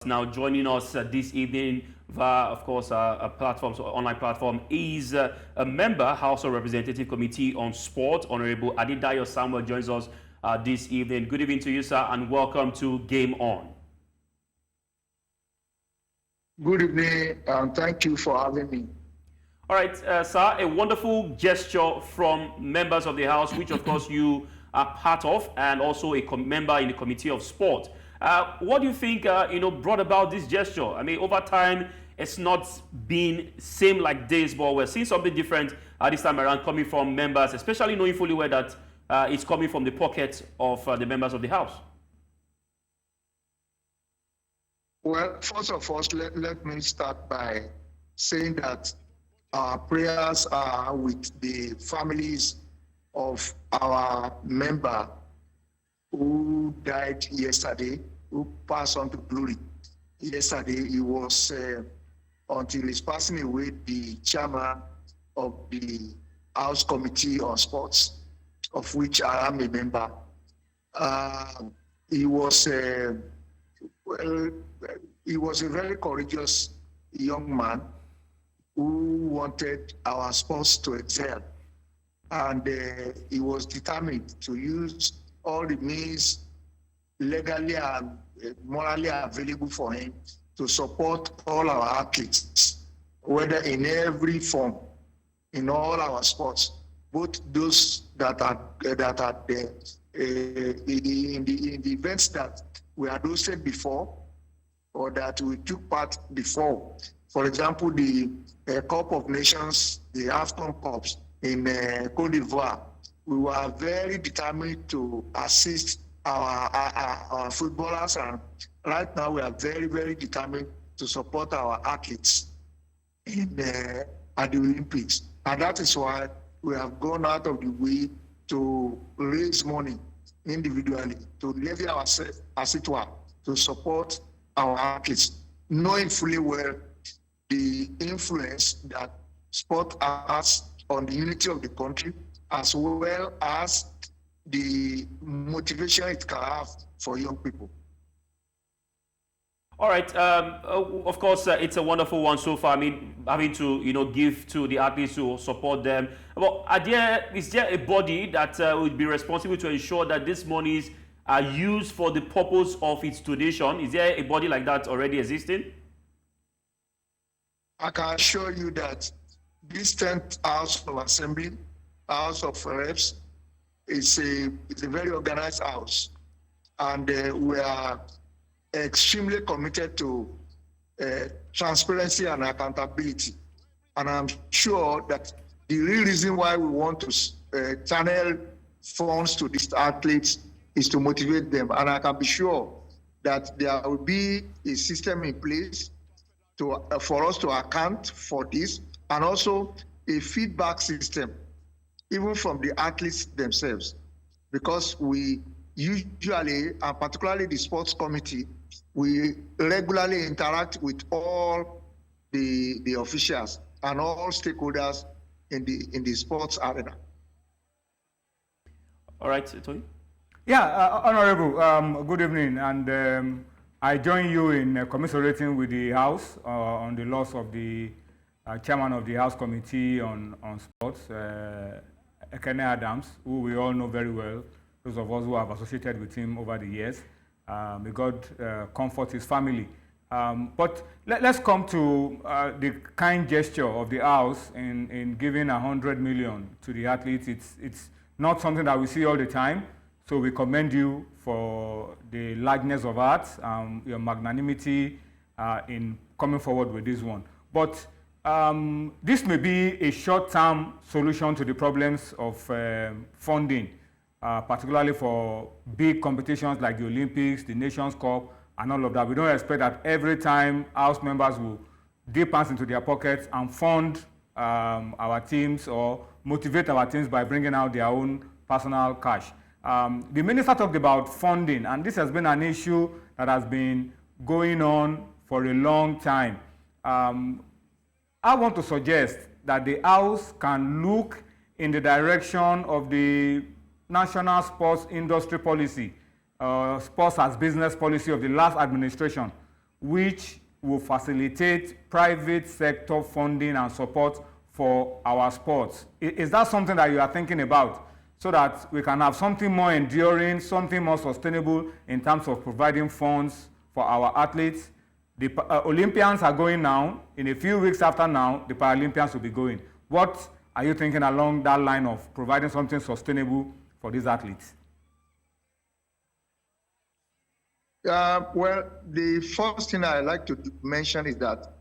Now joining us this evening via, of course, a platform, so online platform, is a member, House of Representative Committee on Sport. Honourable Adedayo Samuel joins us this evening. Good evening to you, sir, and welcome to Game On. Good evening, and thank you for having me. All right, sir, a wonderful gesture from members of the House, which of course you are part of, and also a member in the Committee of Sport. What do you think, brought about this gesture? I mean, over time, it's not been same like this, but we're seeing something different this time around coming from members, especially knowing fully well that it's coming from the pockets of the members of the House. Well, first of all, let me start by saying that our prayers are with the families of our member who died yesterday, who passed on to glory. Yesterday, he was, until his passing away, the chairman of the House Committee on Sports, of which I am a member. He was a very courageous young man who wanted our sports to excel. And he was determined to use all the means legally and morally available for him to support all our athletes, whether in every form, in all our sports, both those that are there, in the events that we had hosted before or that we took part before. For example, the Cup of Nations, the AFCON Cups in Côte d'Ivoire. We were very determined to assist our footballers, and right now we are very, very determined to support our athletes at the Olympics. And that is why we have gone out of the way to raise money individually, to levy ourselves, as it were, to support our athletes, knowing fully well the influence that sport has on the unity of the country, as well as the motivation it can have for young people. All right. Of course, it's a wonderful one so far. I mean, having to, give to the athletes to support them. But is there a body that would be responsible to ensure that these monies are used for the purpose of its donation? Is there a body like that already existing? I can assure you that this 10th House of Assembly, House of Reps, is a very organized house. And we are extremely committed to transparency and accountability. And I'm sure that the real reason why we want to channel funds to these athletes is to motivate them. And I can be sure that there will be a system in place for us to account for this, and also a feedback system, even from the athletes themselves, because we usually, and particularly the sports committee, we regularly interact with all the officials and all stakeholders in the sports arena. All right, Tony. Yeah, Honourable, good evening, and I join you in commiserating with the House on the loss of the chairman of the House Committee on Sports, Ekene Adams, who we all know very well, those of us who have associated with him over the years. May God comfort his family. But let's come to the kind gesture of the House in giving 100 million to the athletes. It's not something that we see all the time. So we commend you for the largeness of heart, your magnanimity in coming forward with this one. But this may be a short-term solution to the problems of funding, particularly for big competitions like the Olympics, the Nations Cup, and all of that. We don't expect that every time House members will dip hands into their pockets and fund our teams or motivate our teams by bringing out their own personal cash. The minister talked about funding, and this has been an issue that has been going on for a long time. I want to suggest that the House can look in the direction of the National Sports Industry Policy, sports as business policy of the last administration, which will facilitate private sector funding and support for our sports. Is that something that you are thinking about, so that we can have something more enduring, something more sustainable in terms of providing funds for our athletes? The Olympians are going now. In a few weeks after now, the Paralympians will be going. What are you thinking along that line of providing something sustainable for these athletes? Well, the first thing I like to mention is that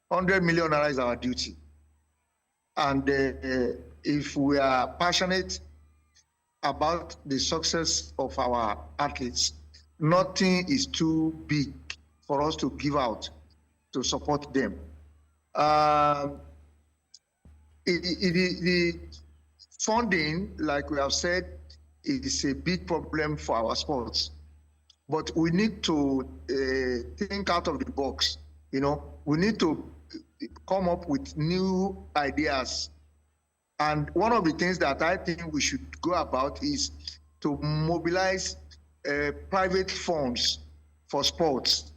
100 million naira is our duty. And if we are passionate about the success of our athletes, nothing is too big for us to give out to support them. The funding, like we have said, is a big problem for our sports. But we need to think out of the box. You know, we need to come up with new ideas. And one of the things that I think we should go about is to mobilize private funds for sports.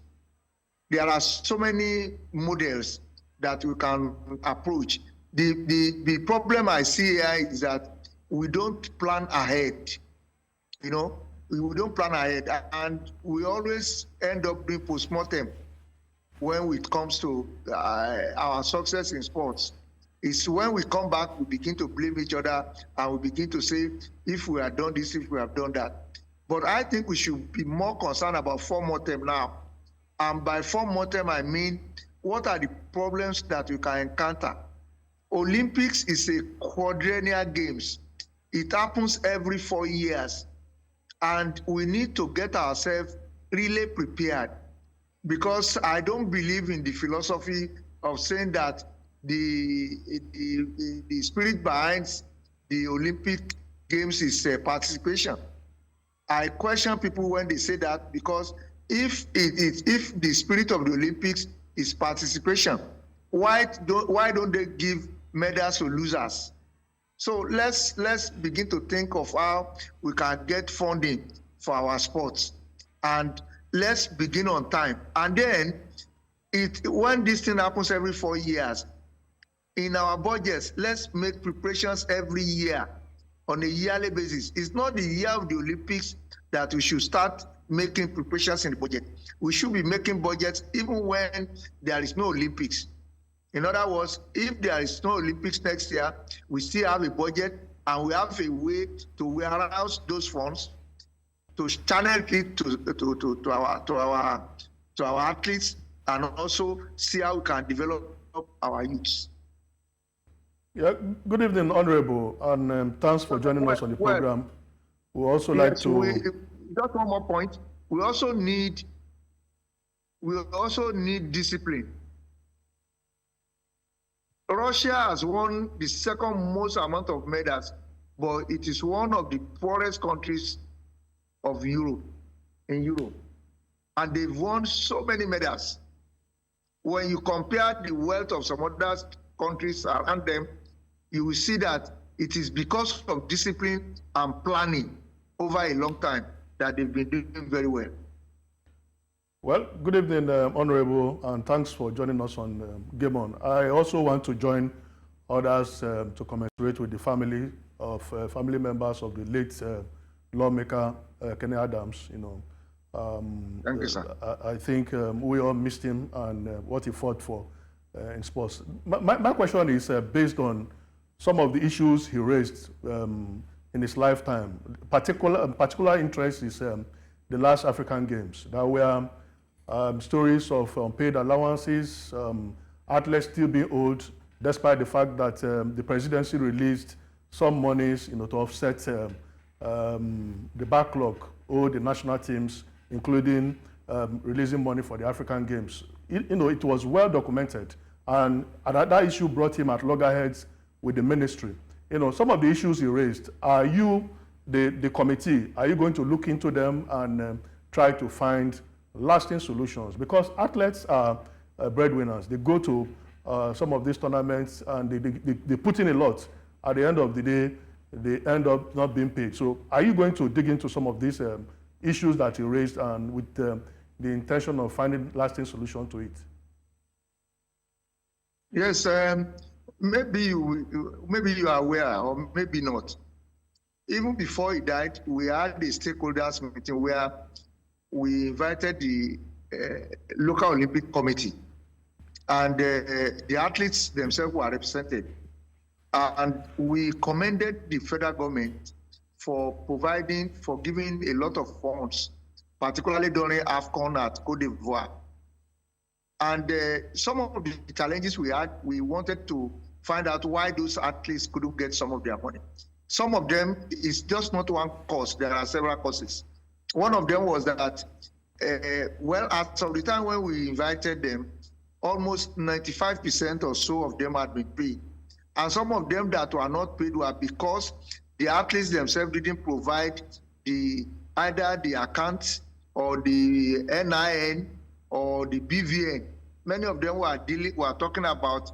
There are so many models that we can approach. The problem I see here is that we don't plan ahead. You know, we don't plan ahead, and we always end up doing postmortem when it comes to our success in sports. It's when we come back, we begin to blame each other, and we begin to say, if we have done this, if we have done that. But I think we should be more concerned about postmortem now. And by postmortem, I mean, what are the problems that we can encounter? Olympics is a quadrennial games. It happens every 4 years. And we need to get ourselves really prepared, because I don't believe in the philosophy of saying that the spirit behind the Olympic Games is participation. I question people when they say that, because if the spirit of the Olympics is participation, why don't they give medals to losers? So let's begin to think of how we can get funding for our sports, and let's begin on time. And then, when this thing happens every 4 years, in our budgets, let's make preparations every year on a yearly basis. It's not the year of the Olympics that we should start making preparations in the budget. We should be making budgets even when there is no Olympics. In other words, if there is no Olympics next year, we still have a budget, and we have a way to warehouse those funds, to channel it to our athletes, and also see how we can develop our youths. Yeah, good evening, Honourable, and thanks for joining us on the program. We also like to. Just one more point. We also need discipline. Russia has won the second most amount of medals, but it is one of the poorest countries of Europe, in Europe. And they've won so many medals. When you compare the wealth of some other countries around them, you will see that it is because of discipline and planning over a long time that they've been doing very well. Well, good evening, Honourable, and thanks for joining us on Game On. I also want to join others to commiserate with the family members of the late lawmaker Kenny Adams. You know, thank you, sir. I think we all missed him and what he fought for in sports. My question is based on some of the issues he raised in his lifetime. Particular interest is the last African Games. There were stories of unpaid allowances, athletes still being owed, despite the fact that the presidency released some monies, you know, to offset the backlog owed the national teams, including releasing money for the African Games. It was well documented, and that issue brought him at loggerheads with the ministry. You know, some of the issues he raised, are you, the committee, are you going to look into them and try to find lasting solutions? Because athletes are breadwinners. They go to some of these tournaments and they put in a lot. At the end of the day, they end up not being paid. So are you going to dig into some of these issues that you raised, and with the intention of finding lasting solution to it? Yes, maybe you are aware, or maybe not. Even before he died, we had the stakeholders meeting where we invited the local Olympic committee, and the athletes themselves were represented. And we commended the federal government for giving a lot of funds, particularly during AFCON at Cote d'Ivoire. And some of the challenges we had, we wanted to find out why those athletes couldn't get some of their money. Some of them is just not one cause. There are several causes. One of them was that, well, at the time when we invited them, almost 95% or so of them had been paid. And some of them that were not paid were because the athletes themselves didn't provide either the account or the NIN or the BVN. Many of them were talking about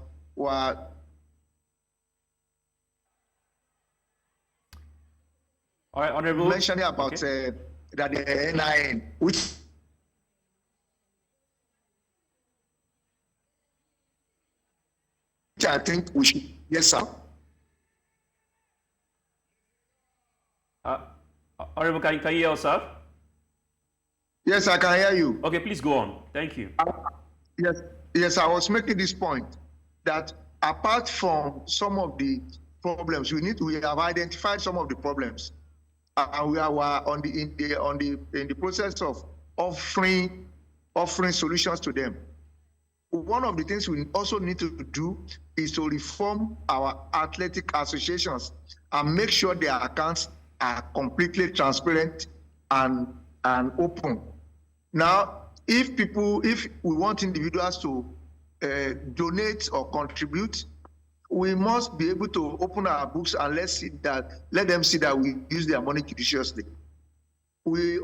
All right, Honourable. mentioning about Okay. that the NIN, which I think we should. Yes, sir. Honourable, can you hear us, sir? Yes, I can hear you. Okay, please go on. Thank you. Yes, I was making this point that apart from some of the problems, we have identified some of the problems, and we are in the process of offering solutions to them. One of the things we also need to do is to reform our athletic associations and make sure their accounts are completely transparent and open. Now, if we want individuals to donate or contribute, we must be able to open our books and let them see that we use their money judiciously. We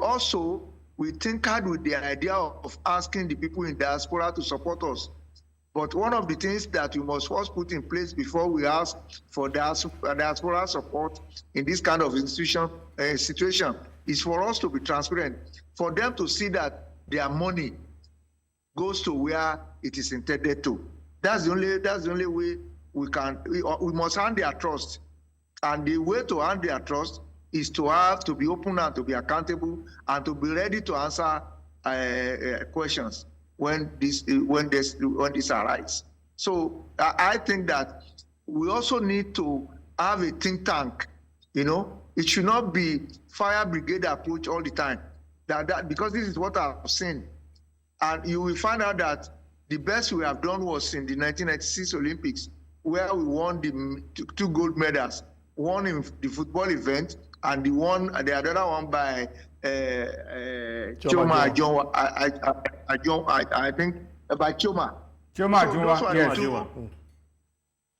tinkered with the idea of asking the people in diaspora to support us. But one of the things that we must first put in place before we ask for diaspora support in this kind of situation is for us to be transparent, for them to see that their money goes to where it is intended to. That's the only way we must earn their trust. And the way to earn their trust is to be open and to be accountable and to be ready to answer questions when this arises. So I think that we also need to have a think tank. It should not be fire brigade approach all the time. Because this is what I've seen, and you will find out that the best we have done was in the 1996 Olympics, where we won the two gold medals, one in the football event and the other one by Choma John, I think by Choma.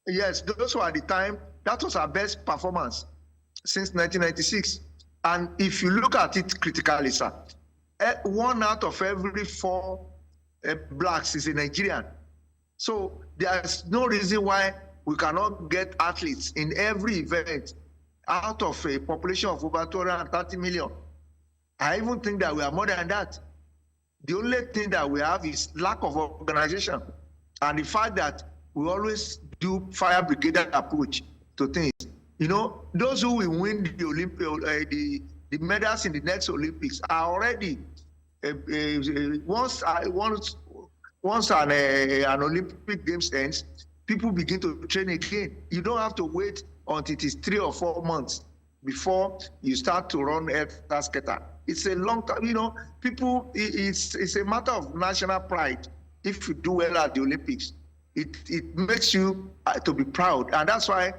Yes, those were the time. That was our best performance since 1996. And if you look at it critically, sir, 1 out of every 4 blacks is a Nigerian. So there's no reason why we cannot get athletes in every event out of a population of over 230 million. I even think that we are more than that. The only thing that we have is lack of organization and the fact that we always do fire brigade approach to things. Those who will win the medals in the next Olympics are already once an Olympic Games ends, people begin to train again. You don't have to wait until it is 3 or 4 months before you start to run helter skelter. It's a long time. People. It's a matter of national pride. If you do well at the Olympics, it makes you to be proud, and that's why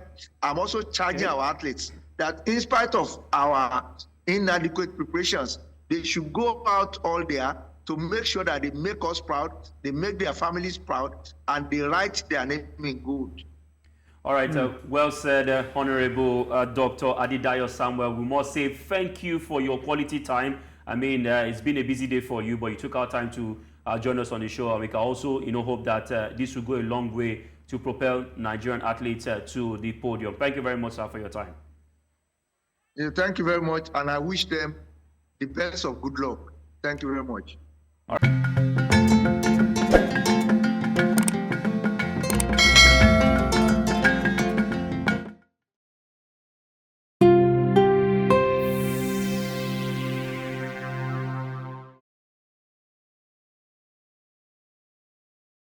I'm also charging our athletes that in spite of our inadequate preparations, they should go out all there to make sure that they make us proud, they make their families proud, and they write their name in gold. All right, well said, Honourable Dr. Adedayo Samuel. We must say thank you for your quality time. I mean, it's been a busy day for you, but you took out time to join us on the show, and we can also, hope that this will go a long way to propel Nigerian athletes to the podium. Thank you very much, sir, for your time. Yeah, thank you very much, and I wish them the best of good luck. Thank you very much. All right.